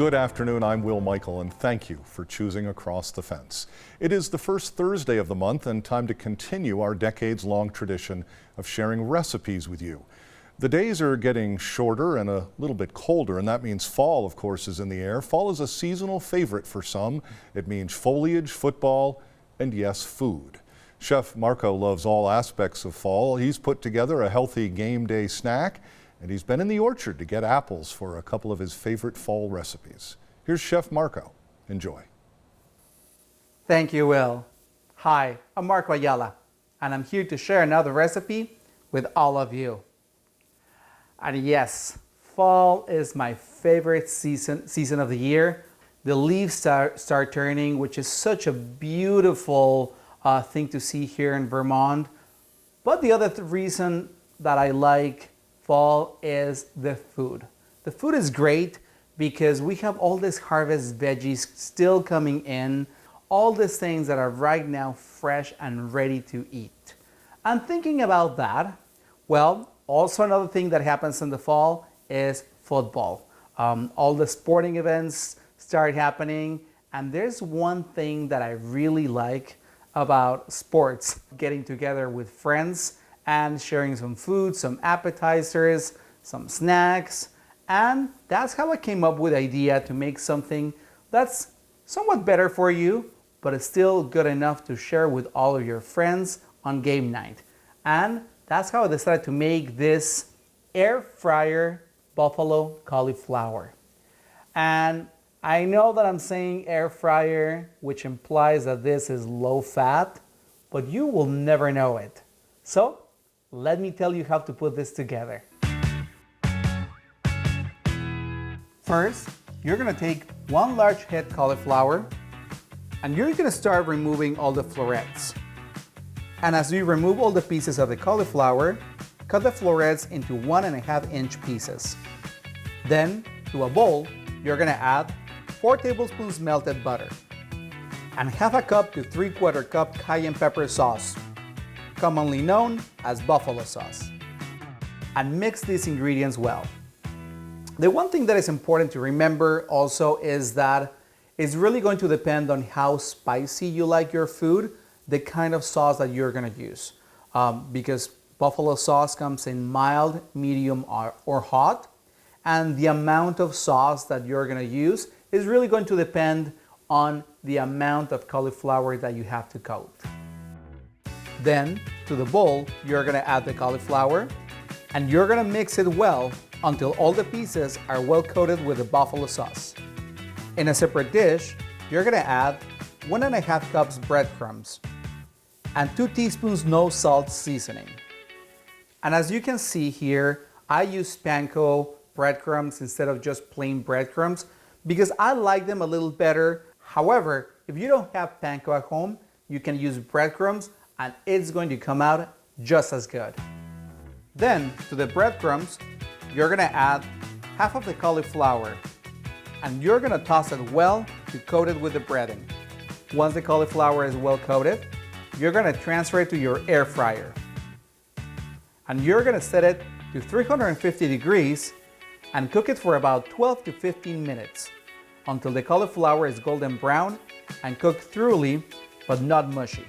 Good afternoon, I'm Will Michael, and thank you for choosing Across the Fence. It is the first Thursday of the month and time to continue our decades-long tradition of sharing recipes with you. The days are getting shorter and a little bit colder, and that means fall, of course, is in the air. Fall is a seasonal favorite for some. It means foliage, football, and yes, food. Chef Marco loves all aspects of fall. He's put together a healthy game day snack, and he's been in the orchard to get apples for a couple of his favorite fall recipes. Here's Chef Marco. Enjoy. Thank you, Will. Hi, I'm Marco Ayala, and I'm here to share another recipe with all of you. And yes, fall is my favorite season of the year. The leaves start turning, which is such a beautiful thing to see here in Vermont. But the other reason that I like fall is the food. The food is great because we have all these harvest veggies still coming in, all these things that are right now fresh and ready to eat. And thinking about that, well, also another thing that happens in the fall is football. All the sporting events start happening, and there's one thing that I really like about sports: getting together with friends and sharing some food, some appetizers, some snacks. And that's how I came up with the idea to make something that's somewhat better for you, but it's still good enough to share with all of your friends on game night. And that's how I decided to make this air fryer buffalo cauliflower. And I know that I'm saying air fryer, which implies that this is low fat, but you will never know it. So let me tell you how to put this together. First, you're gonna take one large head cauliflower, and you're gonna start removing all the florets. And as you remove all the pieces of the cauliflower, cut the florets into 1.5 inch pieces. Then, to a bowl, you're gonna add 4 tablespoons melted butter and 1/2 cup to 3/4 cup cayenne pepper sauce, commonly known as buffalo sauce. And mix these ingredients well. The one thing that is important to remember also is that it's really going to depend on how spicy you like your food, the kind of sauce that you're gonna use. Because buffalo sauce comes in mild, medium, or hot, and the amount of sauce that you're gonna use is really going to depend on the amount of cauliflower that you have to coat. Then, to the bowl, you're gonna add the cauliflower, and you're gonna mix it well until all the pieces are well coated with the buffalo sauce. In a separate dish, you're gonna add 1.5 cups breadcrumbs and 2 teaspoons no salt seasoning. And as you can see here, I use panko breadcrumbs instead of just plain breadcrumbs because I like them a little better. However, if you don't have panko at home, you can use breadcrumbs and it's going to come out just as good. Then, to the breadcrumbs, you're gonna add half of the cauliflower, and you're gonna toss it well to coat it with the breading. Once the cauliflower is well coated, you're gonna transfer it to your air fryer. And you're gonna set it to 350 degrees and cook it for about 12 to 15 minutes until the cauliflower is golden brown and cooked thoroughly, but not mushy.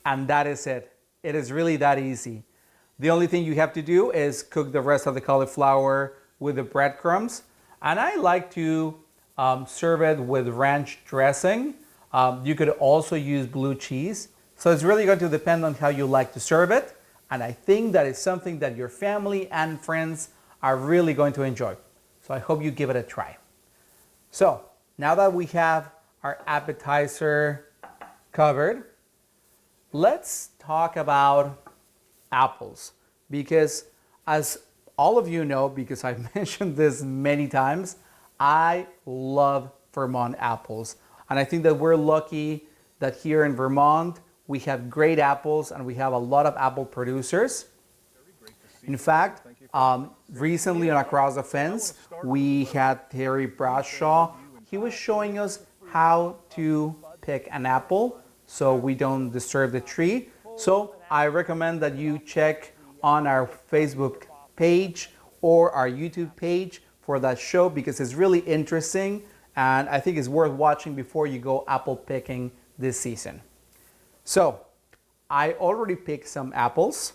And that is it. It is really that easy. The only thing you have to do is cook the rest of the cauliflower with the breadcrumbs. And I like to serve it with ranch dressing. You could also use blue cheese. So it's really going to depend on how you like to serve it. And I think that is something that your family and friends are really going to enjoy. So I hope you give it a try. So now that we have our appetizer covered, let's talk about apples, because as all of you know, because I've mentioned this many times, I love Vermont apples. And I think that we're lucky that here in Vermont, we have great apples and we have a lot of apple producers. In fact, recently on Across the Fence, we had Terry Bradshaw. He was showing us how to pick an apple so we don't disturb the tree. So I recommend that you check on our Facebook page or our YouTube page for that show because it's really interesting and I think it's worth watching before you go apple picking this season. So I already picked some apples,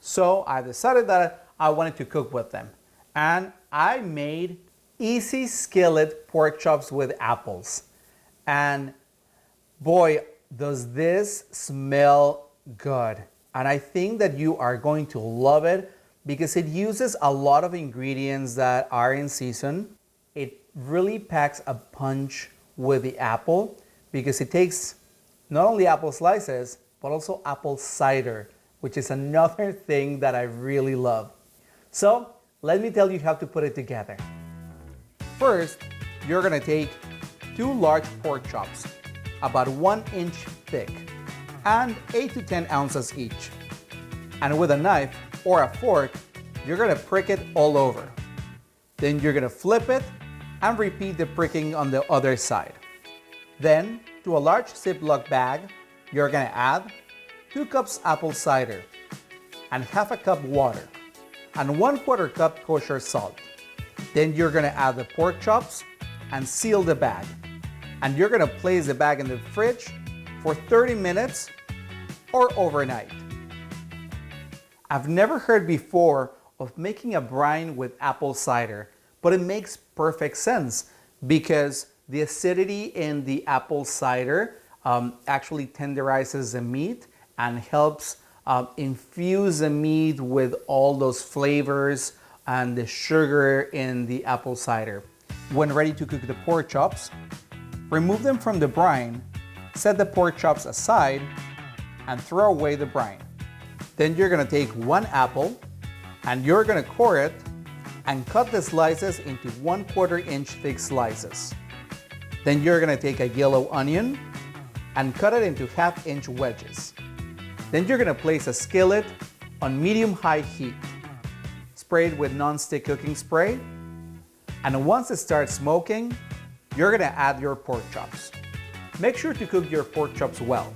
so I decided that I wanted to cook with them. And I made easy skillet pork chops with apples. And boy, does this smell good. And I think that you are going to love it because it uses a lot of ingredients that are in season. It really packs a punch with the apple because it takes not only apple slices, but also apple cider, which is another thing that I really love. So let me tell you how to put it together. First, you're gonna take 2 large pork chops, about 1 inch thick, and 8 to 10 ounces each. And with a knife or a fork, you're gonna prick it all over. Then you're gonna flip it and repeat the pricking on the other side. Then, to a large Ziploc bag, you're gonna add 2 cups apple cider and half a cup water and 1/4 cup kosher salt. Then you're gonna add the pork chops and seal the bag. And you're gonna place the bag in the fridge for 30 minutes or overnight. I've never heard before of making a brine with apple cider, but it makes perfect sense because the acidity in the apple cider actually tenderizes the meat and helps infuse the meat with all those flavors and the sugar in the apple cider. When ready to cook the pork chops, remove them from the brine, set the pork chops aside, and throw away the brine. Then you're gonna take 1 apple and you're gonna core it and cut the slices into 1/4 inch thick slices. Then you're gonna take a yellow onion and cut it into 1/2 inch wedges. Then you're gonna place a skillet on medium-high heat. Spray it with non-stick cooking spray. And once it starts smoking, you're gonna add your pork chops. Make sure to cook your pork chops well,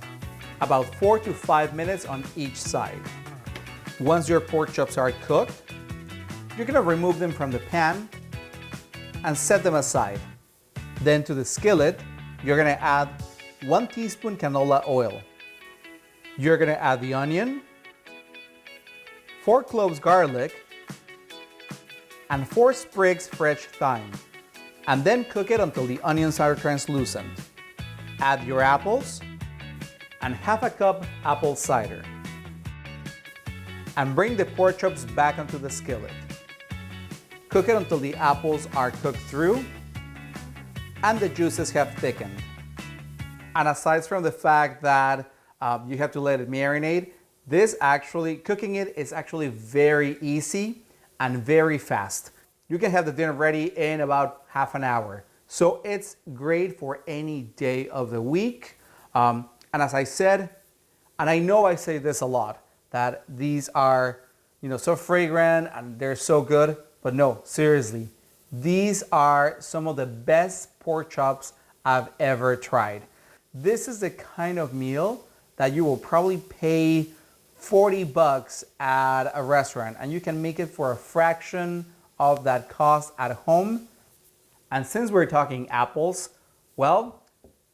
about 4 to 5 minutes on each side. Once your pork chops are cooked, you're gonna remove them from the pan and set them aside. Then to the skillet, you're gonna add 1 teaspoon canola oil. You're gonna add the onion, 4 cloves garlic, and 4 sprigs fresh thyme. And then cook it until the onions are translucent. Add your apples and 1/2 cup apple cider. And bring the pork chops back onto the skillet. Cook it until the apples are cooked through and the juices have thickened. And aside from the fact that you have to let it marinate, cooking it is actually very easy and very fast. You can have the dinner ready in about half an hour. So it's great for any day of the week. And as I said, and I know I say this a lot, that these are, so fragrant and they're so good, but no, seriously, these are some of the best pork chops I've ever tried. This is the kind of meal that you will probably pay $40 at a restaurant, and you can make it for a fraction of that cost at home. And since we're talking apples, well,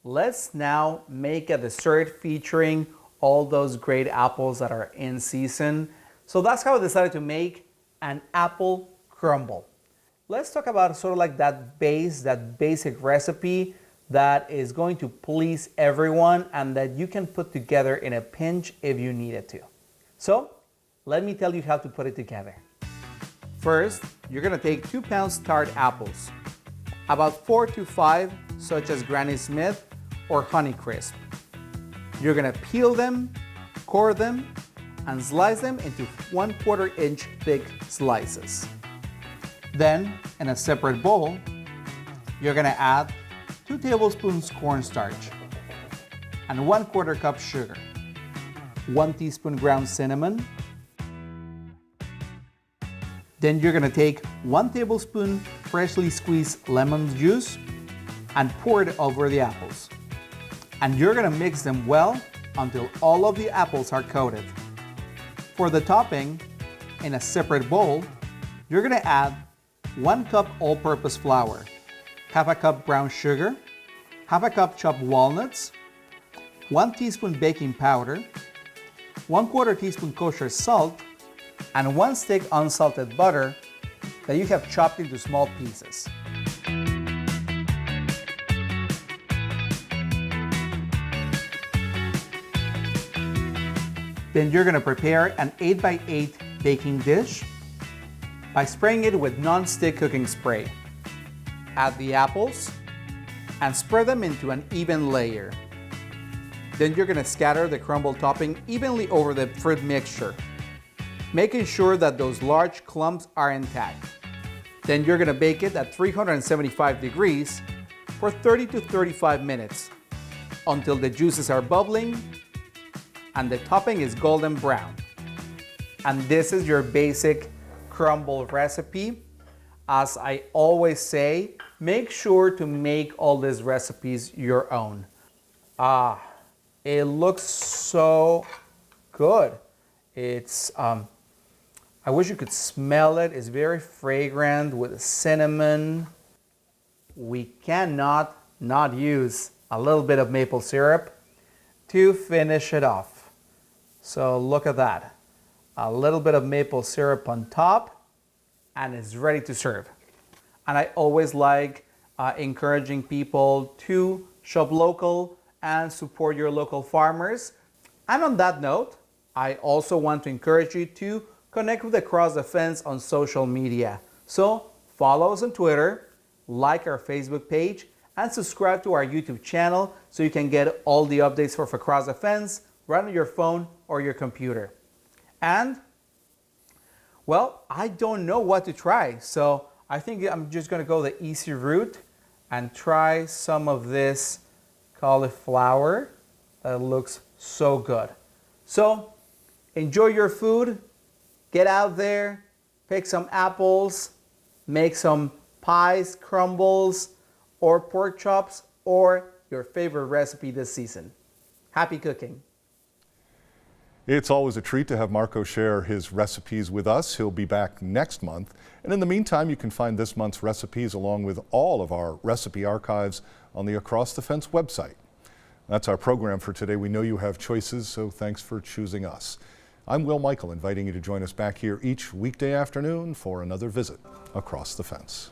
let's now make a dessert featuring all those great apples that are in season. So that's how I decided to make an apple crumble. Let's talk about sort of like that basic recipe that is going to please everyone and that you can put together in a pinch if you needed to. So let me tell you how to put it together. First, you're gonna take 2 pounds tart apples, about 4 to 5 such as Granny Smith or Honeycrisp. You're gonna peel them, core them, and slice them into 1/4 inch thick slices. Then, in a separate bowl, you're gonna add 2 tablespoons cornstarch and 1/4 cup sugar, 1 teaspoon ground cinnamon. Then you're gonna take 1 tablespoon freshly squeezed lemon juice and pour it over the apples. And you're gonna mix them well until all of the apples are coated. For the topping, in a separate bowl, you're gonna add 1 cup all-purpose flour, half a cup brown sugar, half a cup chopped walnuts, 1 teaspoon baking powder, 1/4 teaspoon kosher salt, and 1 stick unsalted butter that you have chopped into small pieces. Then you're going to prepare an 8x8 baking dish by spraying it with non-stick cooking spray. Add the apples and spread them into an even layer. Then you're going to scatter the crumble topping evenly over the fruit mixture, making sure that those large clumps are intact. Then you're going to bake it at 375 degrees for 30 to 35 minutes until the juices are bubbling and the topping is golden brown. And this is your basic crumble recipe. As I always say, make sure to make all these recipes your own. It looks so good. It's, I wish you could smell it. It's very fragrant with cinnamon. We cannot not use a little bit of maple syrup to finish it off. So look at that. A little bit of maple syrup on top and it's ready to serve. And I always like encouraging people to shop local and support your local farmers. And on that note, I also want to encourage you to connect with Across the Fence on social media. So follow us on Twitter, like our Facebook page, and subscribe to our YouTube channel so you can get all the updates for Across the Fence right on your phone or your computer. And, well, I don't know what to try, so I think I'm just gonna go the easy route and try some of this cauliflower that looks so good. So enjoy your food, get out there, pick some apples, make some pies, crumbles, or pork chops, or your favorite recipe this season. Happy cooking. It's always a treat to have Marco share his recipes with us. He'll be back next month. And in the meantime, you can find this month's recipes along with all of our recipe archives on the Across the Fence website. That's our program for today. We know you have choices, so thanks for choosing us. I'm Will Michael, inviting you to join us back here each weekday afternoon for another visit Across the Fence.